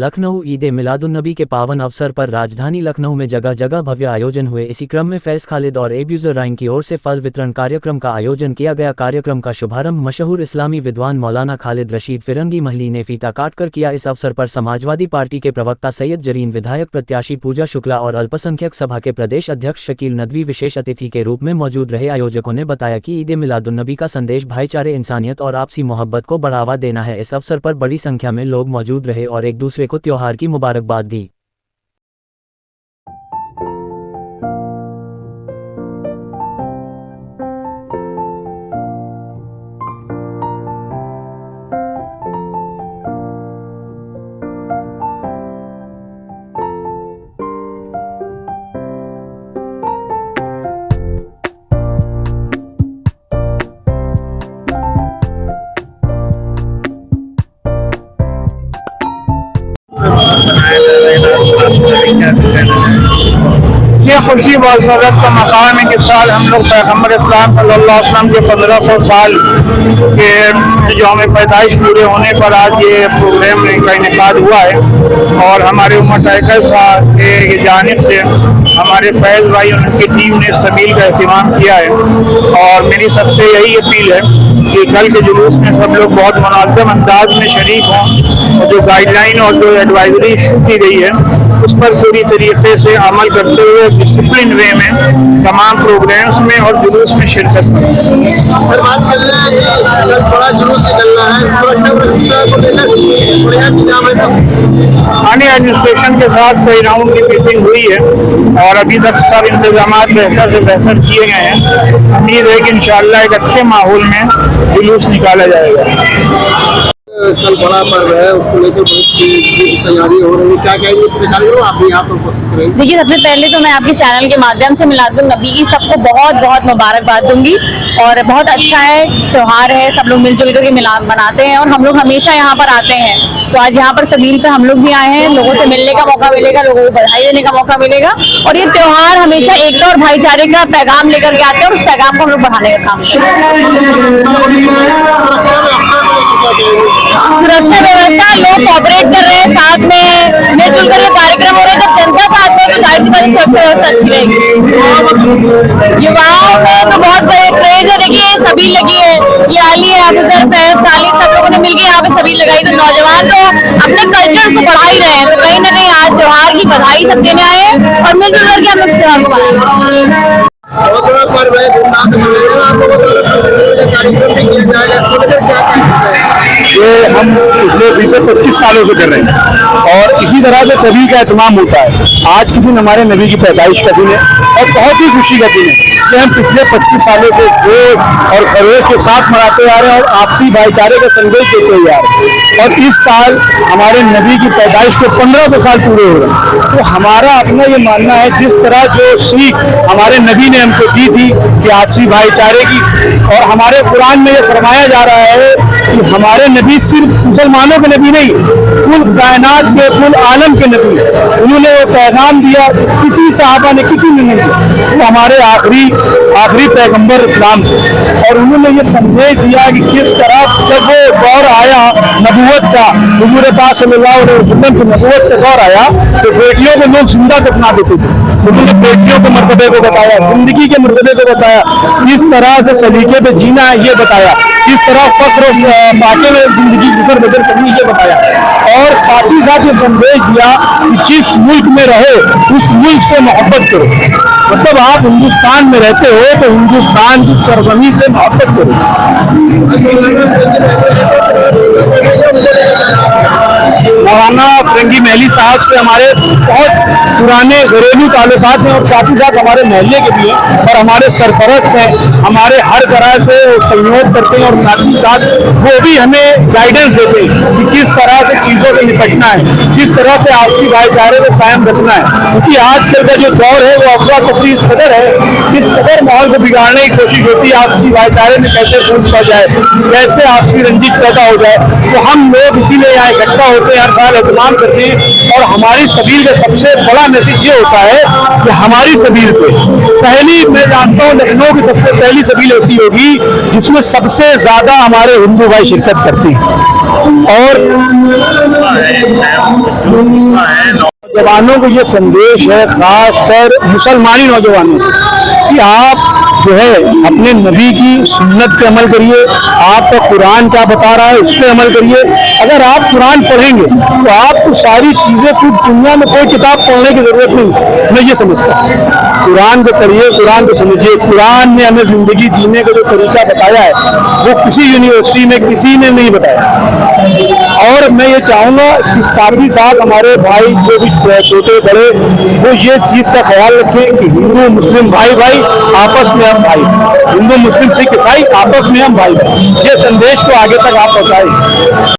लखनऊ ईद ए मिलादुन्नबी के पावन अवसर पर राजधानी लखनऊ में जगह जगह भव्य आयोजन हुए। इसी क्रम में फैज़ खालिद और एब्यूज़र राइन की ओर से फल वितरण कार्यक्रम का आयोजन किया गया। कार्यक्रम का शुभारंभ मशहूर इस्लामी विद्वान मौलाना खालिद रशीद फिरंगी महली ने फीता काटकर किया। इस अवसर पर समाजवादी पार्टी के प्रवक्ता सैयद जरीन, विधायक प्रत्याशी पूजा शुक्ला और अल्पसंख्यक सभा के प्रदेश अध्यक्ष शकील नदवी विशेष अतिथि के रूप में मौजूद रहे। आयोजकों ने बताया कि ईद ए मिलादुन्नबी का संदेश भाईचारे, इंसानियत और आपसी मोहब्बत को बढ़ावा देना है। इस अवसर पर बड़ी संख्या में लोग मौजूद रहे और एक दूसरे को त्योहार की मुबारकबाद दी। ये खुशी बासरत का मकाम है कि साल हम लोग पैगम्बर इस्लाम सल्लल्लाहु अलैहि वसल्लम के 1500 साल के जो हमें पैदाइश पूरे होने पर आज ये प्रोग्राम का इनेकाद हुआ है। और हमारे उमर टाइगर साहब के जानिब से हमारे फैज़ भाई और उनकी टीम ने इस सबील का एहतमाम किया है। और मेरी सबसे यही अपील है कि कल के जुलूस में सब लोग बहुत मुनाज़्ज़म अंदाज में शरीक हों और जो गाइडलाइन और जो एडवाइजरी की गई है उस पर पूरी तरीके से अमल करते हुए डिसिप्लिन वे में तमाम प्रोग्राम्स में और जुलूस में शिरकत करें। थाने एडमिनिस्ट्रेशन के साथ कई राउंड की मीटिंग हुई है और अभी तक सब इंतजाम बेहतर से बेहतर किए गए हैं। उम्मीद है कि इंशाअल्लाह एक अच्छे माहौल में जुलूस निकाला जाएगा। कल बड़ा पर्व है, उसको लेकर बहुत तैयारी हो रही है, क्या कहेंगे आप यहाँ पर? देखिए, सबसे पहले तो मैं आपके चैनल के माध्यम से मिलादुन्नबी की सबको बहुत बहुत मुबारकबाद दूंगी। और बहुत अच्छा है, त्यौहार है, सब लोग मिलजुल कर के मिलाद मनाते हैं और हम लोग हमेशा यहाँ पर आते हैं। तो आज यहाँ पर सबील पे हम लोग भी आए हैं, लोगों से मिलने का मौका मिलेगा, लोगों को बधाई देने का मौका मिलेगा। और ये त्यौहार हमेशा एकता और भाईचारे का पैगाम लेकर के आते हैं और उस पैगाम को हम लोग बढ़ाने का काम करते हैं। सुरक्षा व्यवस्था लोग कोऑपरेट कर रहे हैं, साथ में मिलजुल कर कार्यक्रम हो रहे हैं। जब जनता साथ में तो जाहिर सी सुरक्षा व्यवस्था अच्छी रहेगी। युवाओं में तो बहुत क्रेज है, देखिए सबील लगी है, ये आली है, अबूजर, फैज़, खालिद, सब लोगों ने मिलकर यहाँ पे सबील लगाई। तो नौजवान तो अपने कल्चर को बढ़ा ही रहे हैं। तो कहीं ना कहीं आज त्योहार की बधाई सब देने आए हैं और मिलजुल करके हम इस त्योहार को मनाएंगे। बहुत बड़ा पर्व है, ये हम पिछले 20-25 सालों से कर रहे हैं और इसी तरह से सभी का एहतमाम होता है। आज के दिन हमारे नबी की पैदाइश का दिन है और बहुत ही खुशी का दिन है कि हम पिछले 25 सालों से जोश और खरोश के साथ मनाते आ रहे हैं और आपसी भाईचारे का संदेश देते हुए आ रहे हैं। और इस साल हमारे नबी की पैदाइश के 1500 साल पूरे हो रहे हैं। तो हमारा अपना ये मानना है, जिस तरह जो सीख हमारे नबी ने हमको दी थी कि आपसी भाईचारे की, और हमारे कुरान में ये फरमाया जा रहा है कि हमारे नबी सिर्फ मुसलमानों के नबी नहीं, कुल कायनात के, कुल आलम के नबी। उन्होंने वो पैगाम दिया, किसी सहाबा ने किसी ने नहीं दिया। वो हमारे आखिरी पैगंबर इस्लाम थे और उन्होंने ये संदेश दिया कि किस तरह जब वो दौर आया नबूवत का, हुजूर पाक सल्लल्लाहु अलैहि वसल्लम की नबूवत का दौर आया तो बेटियों को लोग जिंदा दफना देते थे। उन्होंने बेटियों के मर्तबे को बताया, जिंदगी के मर्तबे को बताया, किस तरह से सलीके पे जीना है ये बताया, किस तरह फक्र फाके में जिंदगी गुजर बसर करनी ये बताया। और साथ ही साथ ये संदेश दिया कि जिस मुल्क में रहे उस मुल्क से मोहब्बत करो। मतलब आप हिंदुस्तान में रहते हो तो हिंदुस्तान की सरजमी से मोहब्बत करो। मौलाना फिरंगी महली साहब से हमारे बहुत पुराने घरेलू ताल्लुकात हैं और साथ ही साथ हमारे मोहल्ले के भी हैं और हमारे सरपरस्त हैं, हमारे हर तरह से सहयोग करते हैं और साथ ही साथ वो भी हमें गाइडेंस देते हैं कि किस तरह से चीज़ों से निपटना है, किस तरह से आपसी भाईचारे को कायम रखना है। क्योंकि आजकल का जो दौर है वो अफरा तफरी इस कदर है, इस कदर माहौल को बिगाड़ने की कोशिश होती है, आपसी भाईचारे में कैसे फूट पड़ जाए, कैसे आपसी रंजिश पैदा हो जाए। तो हम लोग इसीलिए यहाँ इकट्ठा हो होते हैं, हर साल एहतमाम करते हैं। और हमारी सबील का सबसे बड़ा मैसेज ये होता है कि हमारी सबील पे पहली, मैं जानता हूँ लखनऊ की सबसे पहली सबील ऐसी होगी जिसमें सबसे ज्यादा हमारे हिंदू भाई शिरकत करते हैं। और नौजवानों को ये संदेश है, खासकर मुसलमानी नौजवानों को, कि आप जो है अपने नबी की सुन्नत पे अमल करिए। आपका कुरान क्या बता रहा है उस पर अमल करिए। अगर आप कुरान पढ़ेंगे तो आपको सारी चीजें, कुछ दुनिया में कोई किताब पढ़ने की जरूरत नहीं। मैं ये समझता हूँ कुरान को पढ़िए, कुरान को समझिए। कुरान ने हमें जिंदगी जीने का जो तरीका बताया है वो किसी यूनिवर्सिटी में किसी ने नहीं बताया। और मैं ये चाहूंगा कि साथ ही साथ हमारे भाई जो भी छोटे बड़े, वो ये चीज का ख्याल रखें कि हिंदू मुस्लिम भाई भाई आपस में हम भाई, हिंदू मुस्लिम सिख ईसाई आपस में हम भाई। ये संदेश को आगे तक आप पहुंचाएं।